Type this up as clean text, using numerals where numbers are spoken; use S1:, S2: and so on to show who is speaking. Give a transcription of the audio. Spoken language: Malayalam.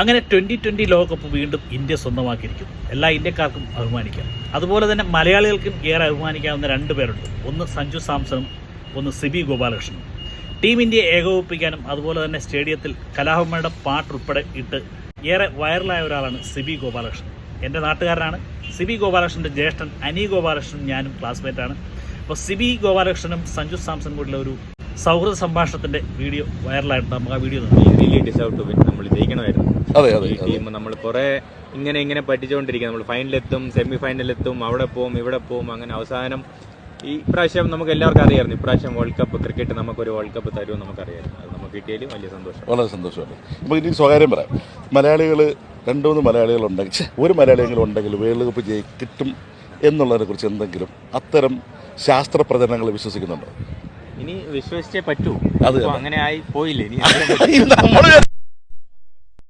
S1: അങ്ങനെ 2020 ലോകകപ്പ് വീണ്ടും ഇന്ത്യ സ്വന്തമാക്കിയിരിക്കുന്നു. എല്ലാ ഇന്ത്യക്കാർക്കും അഭിമാനിക്കാം. അതുപോലെ തന്നെ മലയാളികൾക്കും ഏറെ അഭിമാനിക്കാവുന്ന 2 പേരുണ്ട്. ഒന്ന് സഞ്ജു സാംസണും ഒന്ന് സിബി ഗോപാലകൃഷ്ണനും. ടീം ഇന്ത്യയെ ഏകോപിപ്പിക്കാനും അതുപോലെ തന്നെ സ്റ്റേഡിയത്തിൽ കലാഭവന്മാരുടെ പാട്ടുൾപ്പെടെ ഇട്ട് ഏറെ വൈറലായ ഒരാളാണ് സിബി ഗോപാലകൃഷ്ണൻ. എൻ്റെ നാട്ടുകാരനാണ്. സിബി ഗോപാലകൃഷ്ണൻ്റെ ജ്യേഷ്ഠൻ അനി ഗോപാലകൃഷ്ണനും ഞാനും ക്ലാസ്മേറ്റാണ്. അപ്പോൾ സിബി ഗോപാലകൃഷ്ണനും സഞ്ജു സാംസണും കൂടിയുള്ള ഒരു സൗഹൃദ സംഭാഷണത്തിൻ്റെ വീഡിയോ വൈറലായിട്ട് നമുക്ക് ആ വീഡിയോ
S2: നമ്മൾ ജയിക്കണമായിരുന്നു. ടീം നമ്മൾ കുറെ ഇങ്ങനെ പഠിച്ചുകൊണ്ടിരിക്കുക. നമ്മൾ ഫൈനലെത്തും, സെമി ഫൈനലെത്തും, അവിടെ പോവും ഇവിടെ പോവും. അങ്ങനെ അവസാനം ഈ പ്രാവശ്യം നമുക്ക് എല്ലാവർക്കും അറിയാമായിരുന്നു ഇപ്രാവശ്യം വേൾഡ് കപ്പ് ക്രിക്കറ്റ് നമുക്കൊരു വേൾഡ് കപ്പ് തരുമെന്ന് നമുക്കറിയായിരുന്നു. അത് നമുക്ക് കിട്ടിയാലും വലിയ സന്തോഷം,
S3: വളരെ സന്തോഷമാണ്. നമുക്ക് ഇനി സ്വകാര്യം പറയാം. മലയാളികൾ 2-3 മലയാളികളുണ്ടെങ്കിൽ, ഒരു മലയാളിയെങ്കിലും ഉണ്ടെങ്കിൽ വേൾഡ് കപ്പ് കിട്ടും എന്നുള്ളതിനെ കുറിച്ച് എന്തെങ്കിലും അത്തരം ശാസ്ത്ര പ്രചരണങ്ങൾ വിശ്വസിക്കുന്നുണ്ടോ?
S2: ഇനി വിശ്വസിച്ചേ പറ്റൂ.
S3: അത്
S2: അങ്ങനെ ആയി പോയില്ലേ ഇനി
S3: നമ്മൾ